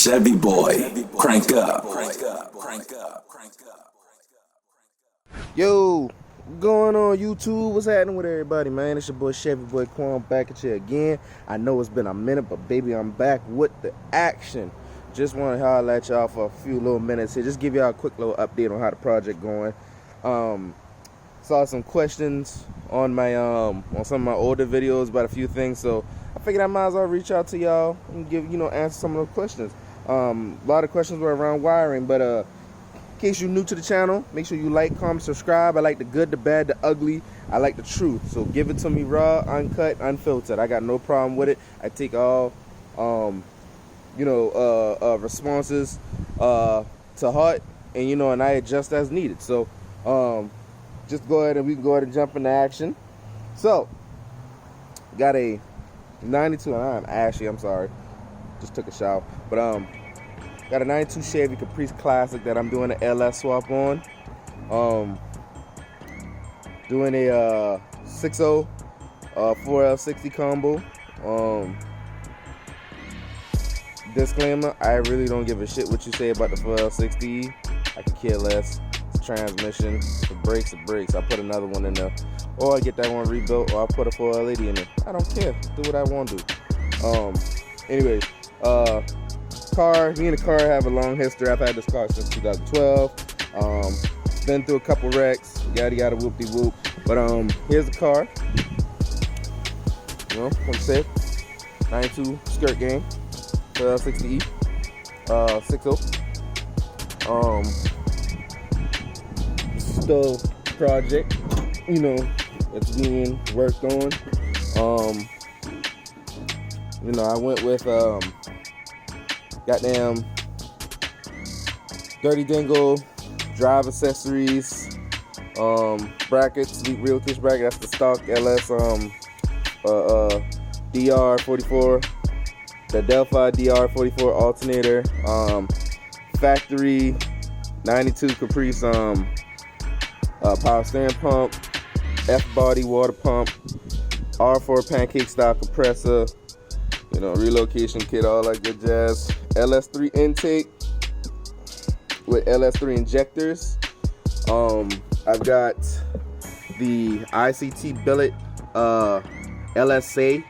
Chevy boy, crank up. Yo, what's going on YouTube? What's happening with everybody, man? It's your boy Chevy Boy Quan back at you again. I know it's been a minute, but baby, I'm back with the action. Just want to holler at y'all for a few little minutes here. Just give y'all a quick little update on how the project going. Saw some questions on my on some of my older videos about a few things, so I figured I might as well reach out to y'all and give answer some of those questions. A lot of questions were around wiring, but in case you're new to the channel, make sure you like, comment, subscribe. I like the good, the bad, the ugly. I like the truth, so give it to me raw, uncut, unfiltered. I got no problem with it. I take all responses to heart, and and I adjust as needed. So just go ahead and we can go ahead and jump into action. So got a 92, I'm sorry, just took a shower, but got a 92 Chevy Caprice Classic that I'm doing an LS swap on. Doing a 6.0 4L60 combo. Disclaimer, I really don't give a shit what you say about the 4L60. I could care less. It's transmission. If it breaks, it breaks. I put another one in there, or I get that one rebuilt, or I put a 4L80 in it. I don't care. Do what I want to do. Anyways, me and the car have a long history. I've had this car since 2012. Been through a couple wrecks, yada whoop de whoop. But here's the car. Like I said, 92 skirt game, 60E, 6.0. Still project, it's being worked on. I went with goddamn Dirty Dingle drive accessories, brackets, real case bracket. That's the stock LS DR44, the Delphi DR44 alternator, factory 92 Caprice power steering pump, F body water pump, R4 pancake style compressor, relocation kit, all that good jazz. LS3 intake with LS3 injectors. I've got the ICT billet LSA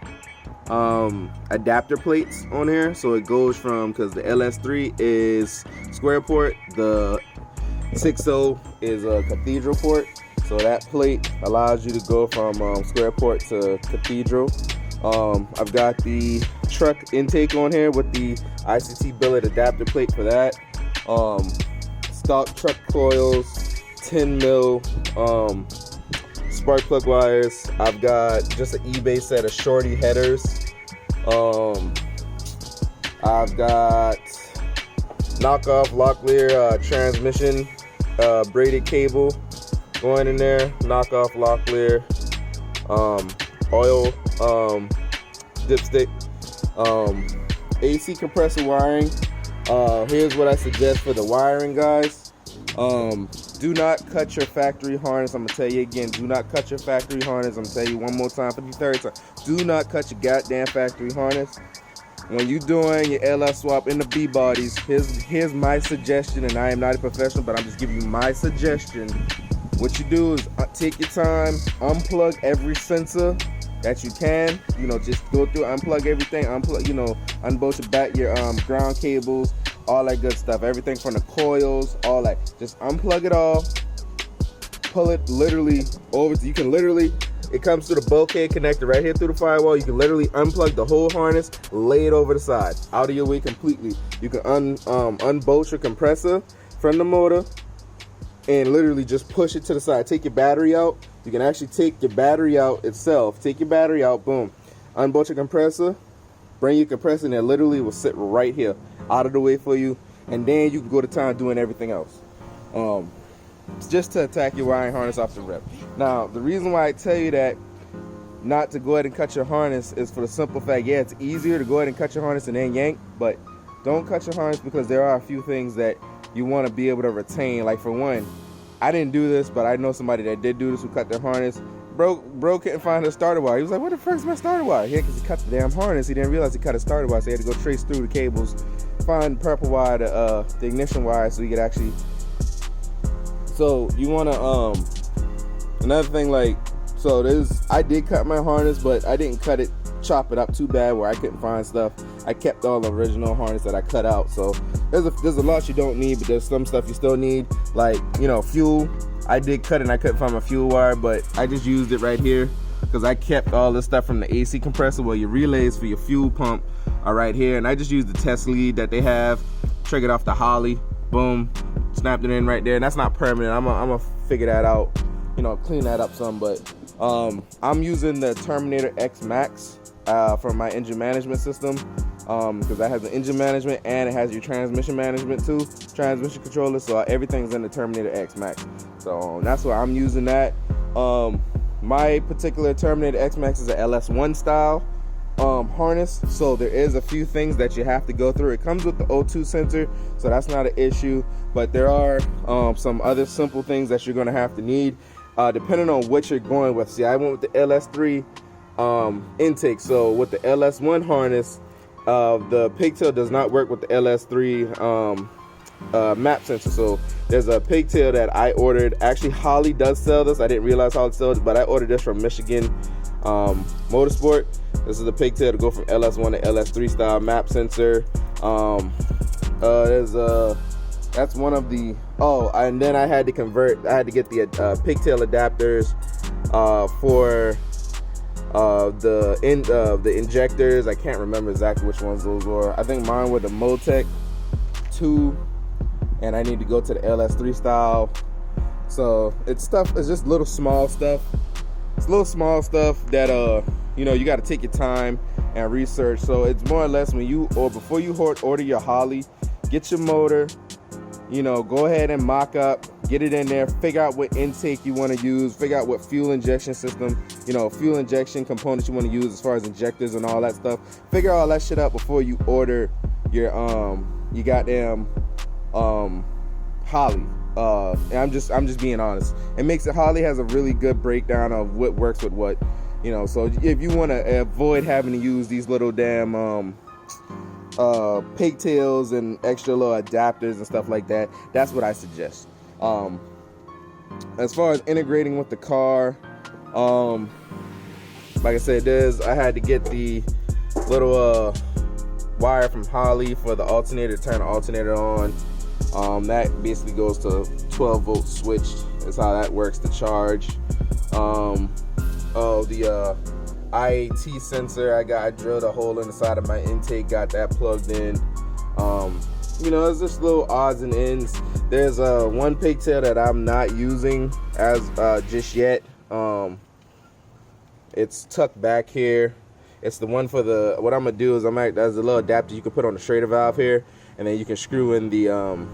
adapter plates on here, so it goes from, because the LS3 is square port, the 6.0 is a cathedral port, so that plate allows you to go from square port to cathedral. I've got the truck intake on here with the ICT billet adapter plate for that. Stock truck coils, 10 mil spark plug wires. I've got just an eBay set of shorty headers. I've got knockoff Locklear transmission braided cable going in there. Knockoff Locklear oil dipstick. AC compressor wiring. Here's what I suggest for the wiring, guys. Do not cut your factory harness. I'm gonna tell you again, do not cut your factory harness. I'm gonna tell you one more time for the third time. Do not cut your goddamn factory harness. When you're doing your LS swap in the B bodies, here's my suggestion, and I am not a professional, but I'm just giving you my suggestion. What you do is take your time, unplug every sensor that you can. Just go through, unplug everything, unbolt your ground cables, all that good stuff, everything from the coils, all that. Just unplug it all, pull it literally over. You can literally, it comes through the bulkhead connector right here through the firewall. You can literally unplug the whole harness, lay it over the side, out of your way completely. You can unbolt your compressor from the motor and literally just push it to the side. Take your battery out. You can actually take your battery out itself. Take your battery out, boom. Unbolt your compressor, bring your compressor, and it literally will sit right here, out of the way for you, and then you can go to town doing everything else. It's just to attack your wiring harness off the rip. Now, the reason why I tell you that not to go ahead and cut your harness is for the simple fact, yeah, it's easier to go ahead and cut your harness and then yank, but don't cut your harness, because there are a few things that you want to be able to retain. Like, for one, I didn't do this, but I know somebody that did do this, who cut their harness. Bro couldn't find his starter wire. He was like, what the fuck's my starter wire? Yeah, because he cut the damn harness. He didn't realize he cut his starter wire, so he had to go trace through the cables find purple wire, the ignition wire, so you could actually. So you wanna another thing, like, so this, I did cut my harness, but I didn't chop it up too bad where I couldn't find stuff. I kept all the original harness that I cut out. So there's a lot you don't need, but there's some stuff you still need, like, you know, fuel. I did cut it and I couldn't find my fuel wire, but I just used it right here because I kept all this stuff from the AC compressor. Well, your relays for your fuel pump are right here, and I just used the test lead that they have, triggered off the Holley, boom, snapped it in right there. And that's not permanent. I'm gonna figure that out, you know, clean that up some. But I'm using the Terminator X Max for my engine management system, because that has the engine management and it has your transmission management too, transmission controller. So everything's in the Terminator X Max. So that's why I'm using that. My particular Terminator X Max is a LS1 style harness, so there is a few things that you have to go through. It comes with the O2 sensor, so that's not an issue, but there are some other simple things that you're going to have to need depending on what you're going with. See, I went with the LS3 intake. So with the LS1 harness, the pigtail does not work with the LS3 map sensor. So there's a pigtail that I ordered. Actually, Holley does sell this. I didn't realize Holley sells it, but I ordered this from Michigan Motorsport. This is the pigtail to go from LS1 to LS3 style map sensor. That's one of the, and then I had to get the pigtail adapters for the injectors. I can't remember exactly which ones those were. I think mine were the Motec 2, and I need to go to the LS3 style. So it's just little small stuff. It's little small stuff that you know, you got to take your time and research. So it's more or less before you order your Holley, get your motor, you know, go ahead and mock up, get it in there, figure out what intake you want to use, figure out what fuel injection system, you know, fuel injection components you want to use as far as injectors and all that stuff. Figure all that shit out before you order your goddamn Holley. And I'm just being honest. Holley has a really good breakdown of what works with what, you know. So if you want to avoid having to use these little damn pigtails and extra little adapters and stuff like that, that's what I suggest. As far as integrating with the car, like I said, I had to get the little wire from Holley for the alternator to turn the alternator on. That basically goes to 12 volt switch. That's how that works to charge. The IAT sensor, I drilled a hole in the side of my intake, got that plugged in. You know, it's just little odds and ends. There's one pigtail that I'm not using as just yet. It's tucked back here. It's the one for what I'm gonna do is there's a little adapter you can put on the Schrader valve here, and then you can screw in the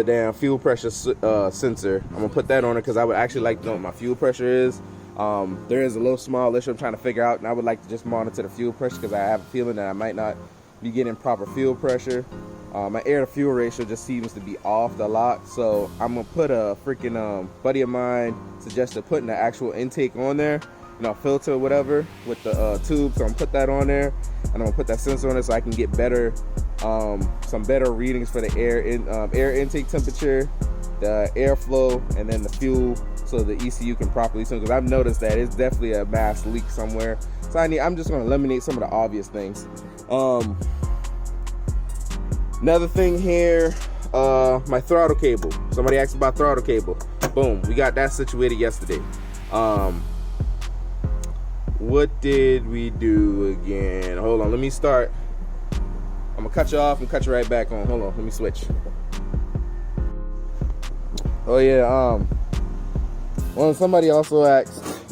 damn fuel pressure sensor. I'm gonna put that on it because I would actually like to know what my fuel pressure is. There is a little small issue I'm trying to figure out, and I would like to just monitor the fuel pressure because I have a feeling that I might not be getting proper fuel pressure. My air to fuel ratio just seems to be off a lot, so I'm gonna put a freaking buddy of mine suggested putting the actual intake on there, you know, filter or whatever with the tube. So I'm gonna put that on there, and I'm gonna put that sensor on it so I can get some better readings for the air intake temperature, the airflow, and then the fuel, so the ECU can properly tune. Because I've noticed that it's definitely a mass leak somewhere. So I'm just gonna eliminate some of the obvious things. Another thing here, my throttle cable. Somebody asked about throttle cable. Boom, we got that situated yesterday. What did we do again? Hold on, let me start. I'm gonna cut you off and cut you right back on. Hold on, let me switch. Oh yeah, well, somebody also asked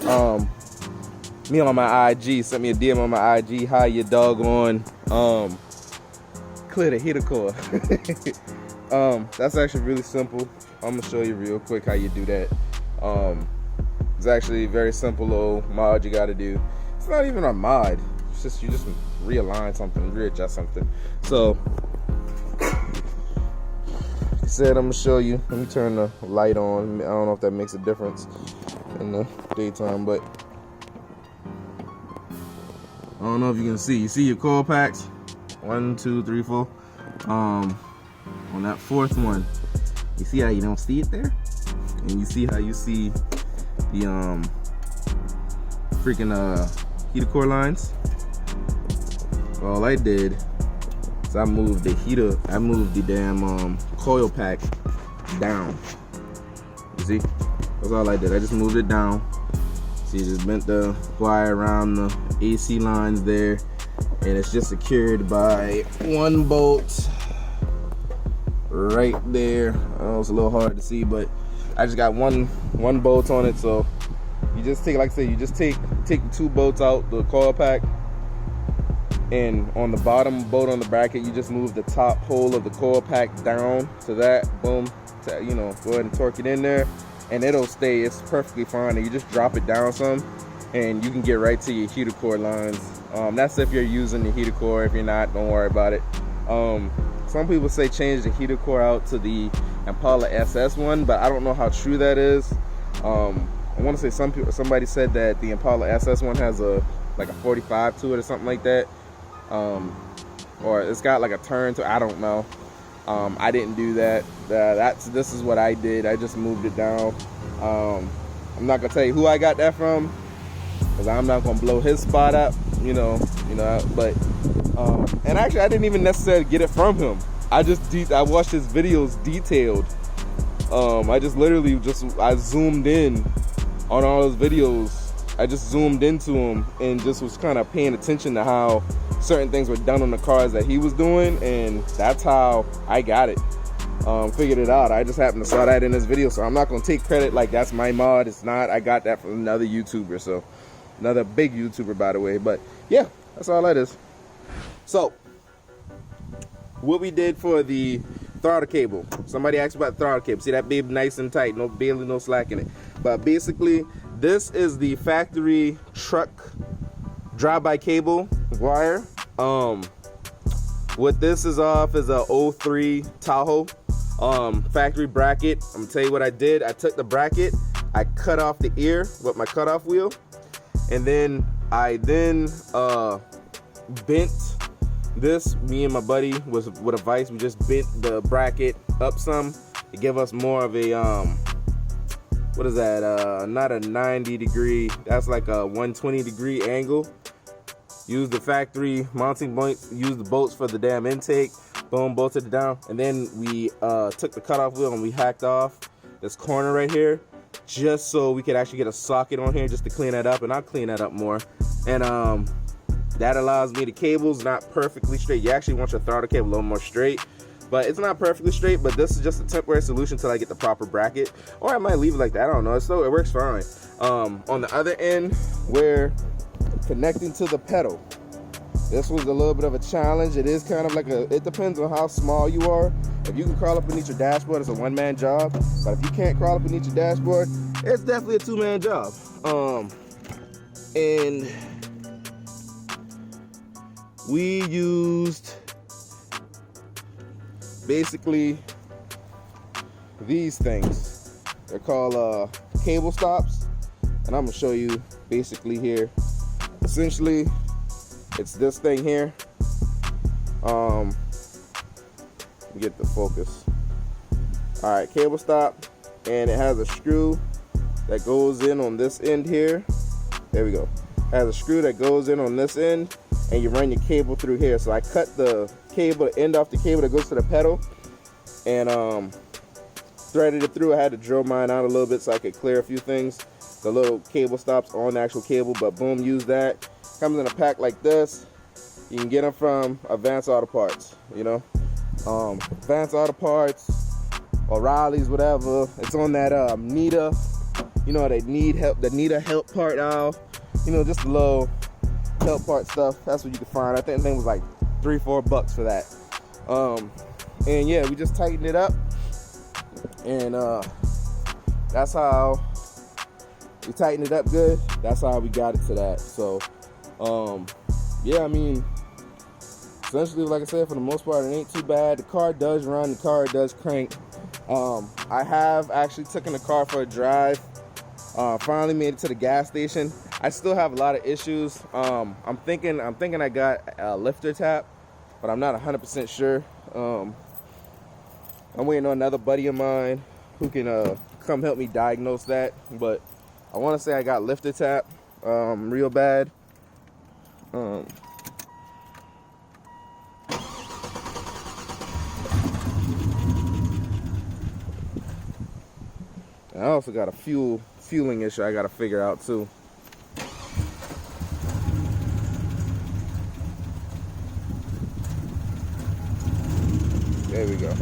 me on my IG, sent me a DM on my IG, how you doggone clear the heater core. That's actually really simple. I'm gonna show you real quick how you do that. It's actually a very simple little mod you gotta do. It's not even a mod, it's just you just realign something, readjust something. So I said I'm gonna show you. Let me turn the light on. I don't know if that makes a difference in the daytime, but I don't know if you can see. You see your coil packs? 1, 2, 3, 4. On that fourth one, you see how you don't see it there? And you see how you see the freaking heater core lines? All I did is I moved the damn coil pack down. You see? That's all I did. I just moved it down. See, just bent the wire around the AC lines there, and it's just secured by one bolt right there. Oh, it's a little hard to see, but I just got one bolt on it. So you just take, like I said, you just take the two bolts out, the coil pack, and on the bottom bolt on the bracket, you just move the top hole of the coil pack down to that. Boom. You know, go ahead and torque it in there, and it'll stay. It's perfectly fine. And you just drop it down some, and you can get right to your heater core lines. That's if you're using the heater core. If you're not, don't worry about it. Some people say change the heater core out to the Impala SS one, but I don't know how true that is. I want to say somebody said that the Impala SS one has like a 45 to it or something like that, or it's got like a turn to. I don't know. I didn't do that. This is what I did. I just moved it down. I'm not gonna tell you who I got that from, because I'm not gonna blow his spot up. You know. But and actually, I didn't even necessarily get it from him. I watched his videos detailed. I just literally I zoomed in on all his videos. I just zoomed into him and just was kind of paying attention to how certain things were done on the cars that he was doing, and that's how I got it. Figured it out. I just happened to saw that in his video, so I'm not gonna take credit like that's my mod. It's not. I got that from another YouTuber, so another big YouTuber, by the way. But yeah, that's all that is. So what we did for the throttle cable. Somebody asked about the throttle cable. See that babe nice and tight, barely no slack in it. But basically, this is the factory truck drive-by cable wire. What this is off is a 03 Tahoe factory bracket. I'm gonna tell you what I did. I took the bracket, I cut off the ear with my cutoff wheel, and then I bent this. Me and my buddy was with a vise. We just bent the bracket up some to give us more of a what is that? Not a 90 degree. That's like a 120 degree angle. Use the factory mounting points. Use the bolts for the damn intake. Boom, bolted it down. And then we took the cutoff wheel and we hacked off this corner right here, just so we could actually get a socket on here, just to clean that up. And I'll clean that up more. And that allows me, the cable's not perfectly straight. You actually want your throttle cable a little more straight, but it's not perfectly straight. But this is just a temporary solution till I get the proper bracket, or I might leave it like that. I don't know. So it works fine. On the other end, where connecting to the pedal, this was a little bit of a challenge. It is kind of like it depends on how small you are. If you can crawl up beneath your dashboard, it's a one-man job. But if you can't crawl up beneath your dashboard, it's definitely a two-man job. And we used basically these things. They're called cable stops, and I'm gonna show you basically here. Essentially, it's this thing here. Get the focus. All right, cable stop, and it has a screw that goes in on this end here. There we go. It has a screw that goes in on this end, and you run your cable through here. So I cut the cable, the end off the cable that goes to the pedal, and threaded it through. I had to drill mine out a little bit so I could clear a few things. The little cable stops on the actual cable, but boom, use that. Comes in a pack like this. You can get them from Advanced Auto Parts, you know. Advanced Auto Parts, O'Reilly's, whatever. It's on that NETA, you know, that the NETA help part aisle. You know, just a little help part stuff. That's what you can find. I think the thing was like $3-4 for that. And yeah, we just tightened it up, and that's how we tightened it up good. That's how we got it to that. So yeah, I mean, essentially, like I said, for the most part, it ain't too bad. The car does run, the car does crank. I have actually taken the car for a drive. Finally made it to the gas station. I still have a lot of issues. I'm thinking I got a lifter tap but I'm not 100% sure. I'm waiting on another buddy of mine who can come help me diagnose that, but I want to say I got lifter tap real bad. I also got a fueling issue I got to figure out too. There we go.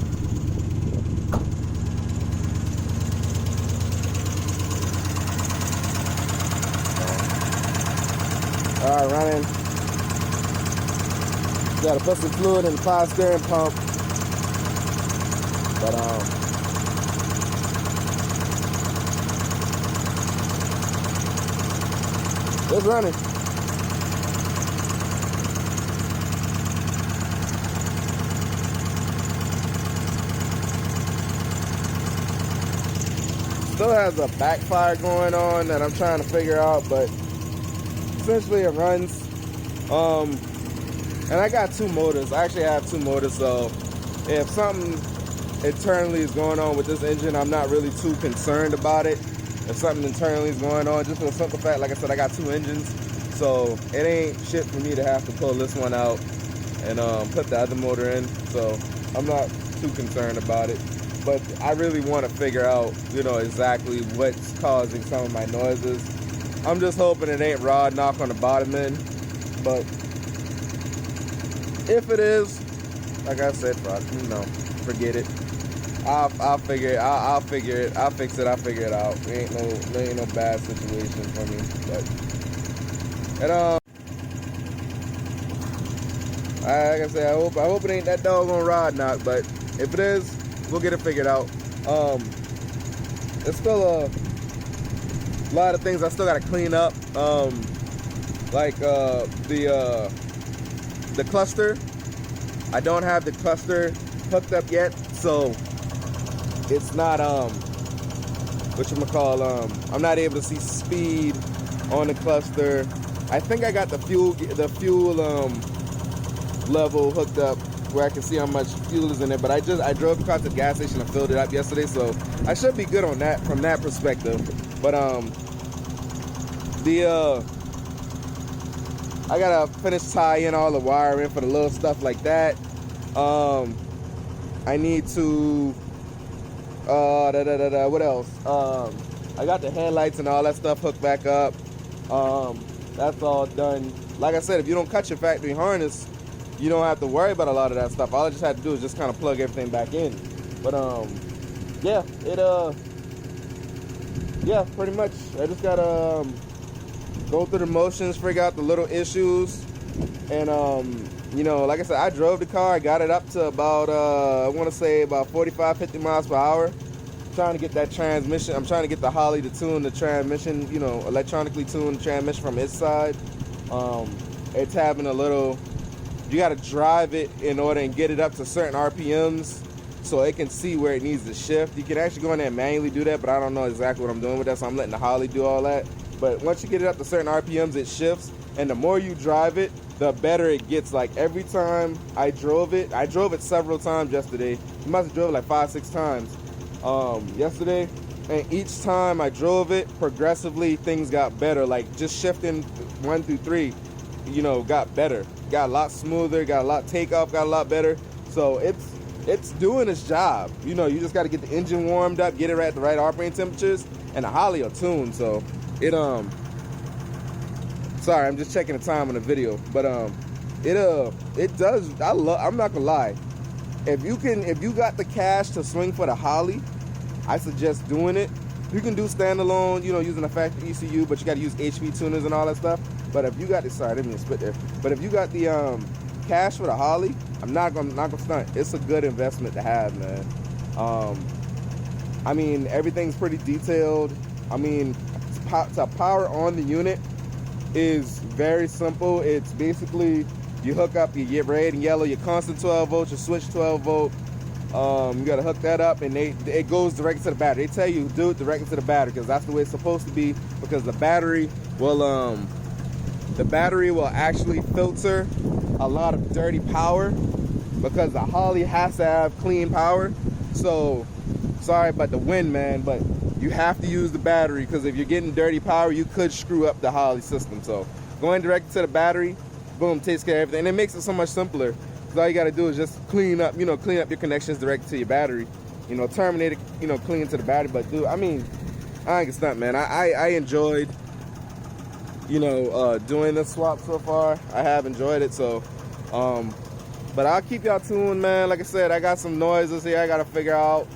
All right, running. Got to put some fluid in the power steering pump, but it's running. Still has a backfire going on that I'm trying to figure out, but essentially it runs. And I got two motors. I actually have two motors, so if something internally is going on with this engine, I'm not really too concerned about it. If something internally is going on, just for the simple fact, like I said, I got two engines, so it ain't shit for me to have to pull this one out and put the other motor in, so I'm not too concerned about it. But I really want to figure out, you know, exactly what's causing some of my noises. I'm just hoping it ain't rod knock on the bottom end, but if it is, like I said, fuck, you know, forget it. I'll figure it. I'll figure it. I'll fix it. I'll figure it out. There ain't no bad situation for me. But like I said, I hope it ain't that doggone rod knock. But if it is, we'll get it figured out. There's still a lot of things I still gotta clean up. Like the cluster. I don't have the cluster hooked up yet, so it's not I'm not able to see speed on the cluster. I think I got the fuel level hooked up where I can see how much fuel is in it, but I drove the car to the gas station and filled it up yesterday, so I should be good on that from that perspective. But I gotta finish tying all the wiring for the little stuff like that. I need to what else? I got the headlights and all that stuff hooked back up. That's all done. Like I said, if you don't cut your factory harness, you don't have to worry about a lot of that stuff. All I just had to do is just kind of plug everything back in. But yeah, yeah, pretty much. I just gotta go through the motions, figure out the little issues, and you know, like I said, I drove the car. I got it up to about I want to say about 45-50 miles per hour. I'm trying to get that transmission. I'm trying to get the Holly to tune the transmission, you know, electronically tune the transmission from its side. It's having a little, you got to drive it in order and get it up to certain RPMs so it can see where it needs to shift. You can actually go in there and manually do that, but I don't know exactly what I'm doing with that, so I'm letting the Holly do all that. But once you get it up to certain RPMs, it shifts, and the more you drive it, the better it gets. Like every time I drove it several times yesterday. You must have drove it like 5-6 times yesterday, and each time I drove it, progressively things got better. Like just shifting 1 through 3, you know, got better, got a lot smoother, got a lot takeoff, got a lot better. So it's doing its job. You know, you just got to get the engine warmed up, get it at the right operating temperatures, and the Holly will tune. So it sorry, I'm just checking the time on the video, but it does. I'm not gonna lie. If you got the cash to swing for the Holly, I suggest doing it. You can do standalone, you know, using a factory ECU, but you got to use HP tuners and all that stuff. But if you got the, sorry, I didn't mean to spit there. But if you got the cash for the Holly, I'm not gonna stunt. It's a good investment to have, man. I mean, everything's pretty detailed. I mean, to power on the unit is very simple. It's basically you hook up your red and yellow, your constant 12 volts, your switch 12 volt. You gotta hook that up, and it goes directly to the battery. They tell you do it directly to the battery because that's the way it's supposed to be. Because the battery will actually filter a lot of dirty power because the Holly has to have clean power. So sorry about the wind, man, but you have to use the battery, because if you're getting dirty power, you could screw up the Holly system. So going direct to the battery, boom, takes care of everything. And it makes it so much simpler, because all you got to do is just clean up your connections direct to your battery, terminate it, clean to the battery. But dude, I mean, I ain't gonna stunt, man. I enjoyed doing the swap so far. I have enjoyed it. So but I'll keep y'all tuned, man. Like I said, I got some noises here I gotta figure out.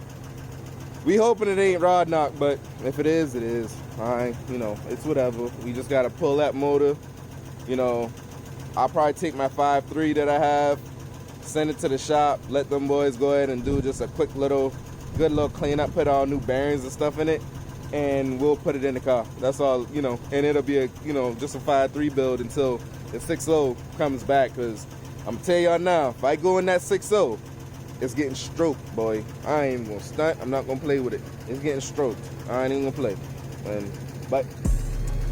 We hoping it ain't rod knock, but if it is, it is. Alright, it's whatever. We just gotta pull that motor. I'll probably take my 5.3 that I have, send it to the shop, let them boys go ahead and do just a quick good little cleanup, put all new bearings and stuff in it, and we'll put it in the car. That's all, and it'll be a, just a 5.3 build until the 6.0 comes back, because I'm gonna tell y'all now, if I go in that 6.0, it's getting stroked, boy. I ain't even gonna stunt. I'm not gonna play with it. It's getting stroked. I ain't even gonna play. But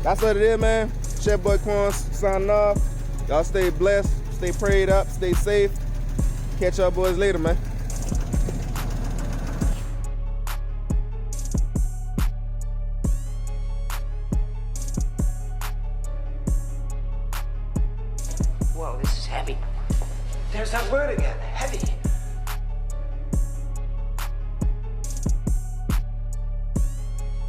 that's what it is, man. It's your boy Quans signing off. Y'all stay blessed, stay prayed up, stay safe. Catch y'all boys later, man. Whoa, this is heavy. There's that word again, heavy.